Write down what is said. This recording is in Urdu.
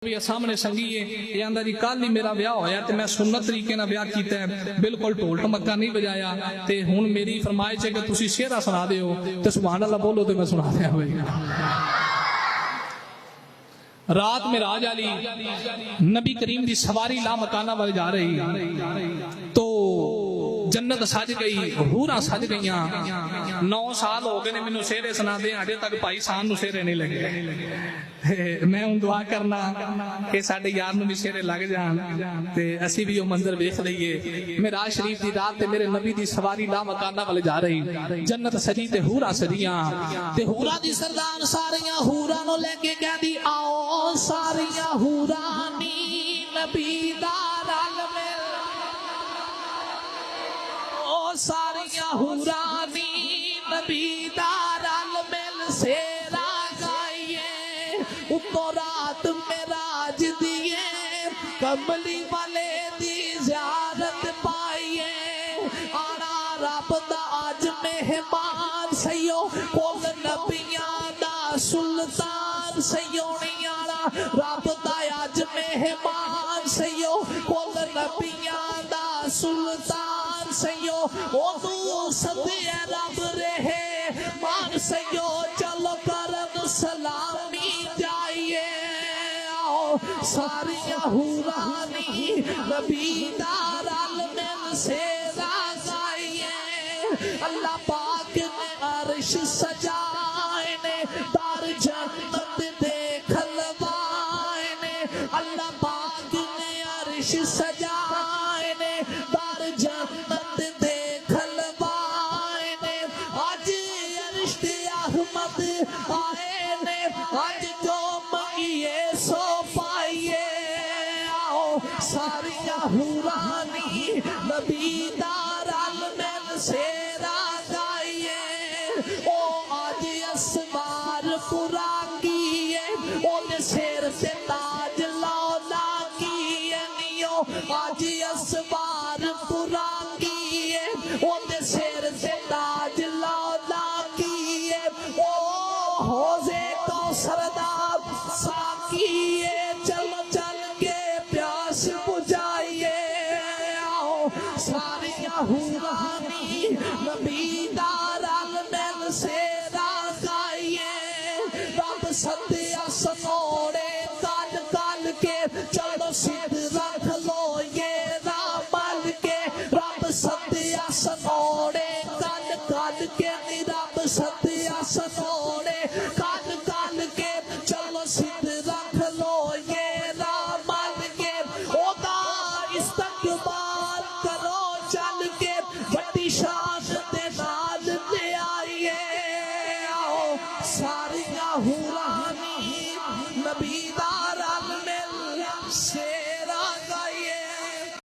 بھی سامنے سنگی ہے یہ آندا جی کل ہی میرا بیاہ ہویا تے میں سنت طریقے نال بیاہ کیتا ہے بالکل ڈھول ڈھمکا نہیں بجایا تے ہن میری فرمائش ہے کہ تسی شعرا سنا دیو تے سبحان اللہ بولو تے میں سنا دیا ہوئے رات میں راج علی نبی کریم دی سواری لا مکانہ والے جا رہی تو جنت سج گئی حورا سج گئیاں 9 سال ہو گئے نے مینوں شعرے سنا دے اجے تک بھائی سان نو شعرے نہیں لگے میں ہوں دعا کرنا کہ ساڈے یار نو بھی شعرے لگ جان تے اسی بھی وہ منظر ویکھ لئیے معراج شریف دی رات تے میرے نبی دی سواری لا مکانہ والے جا رہی جنت سجی تے حورا سجیاں تے حورا دی سردار ساریاں حورا نو لے کے کہندی آؤ ساریاں حورا نی نبی دا رل مل او ساریاں حورا نی نبی دا رل مل سیرا گائیے اتو رات معراج دیے کملی والے دی زیارت پائیے آنا رب دا اج مہمان سیو کول نبیاں دا سلطان سیونی آنا رب دا اج مہمان سیو کول نبیاں دا سلطان سیو او تو صدیہ رب رہے مان سیو چلو کرن سلامی جائیے آؤ ساریاں حورا نی نبی دا رل مل سیرا گائیے اللہ پاک نے عرش سجائے نے دار جنت دیکھ لوائے نے اللہ پاک نے عرش سجائے نے دار جنت دیکھ لوائے نے آج عرش احمد آئے نے آج جو منگیے سو پائیے آؤ ساریاں حورا نی نبی دا رل مل سیرا گائیے او آج اسوار پرانگیے او دے سیر سے تاج لولا کیے نیو آج اسوار پرانگیے او دے سیر سے تاج لولا کیے او حوضے کوثر دا ساقیے چل چل کے پیاس بجھائیے آؤ ساریاں حورا نی نبی دا رل مل سیرا گائیے رب سدیا سنوڑے کل کل کے چلو سدھ رکھ لو یہ رامل کے رب سدیا سنوڑے کل کل کے رب سدیا سنوڑے کل کل کے چلو سدھ رکھ لو یہ رامل کے او دا استقبال کرو چل کے بڑی شان دے نال دے آئیے آؤ ساریاں حورا نی نبی دا رل مل سے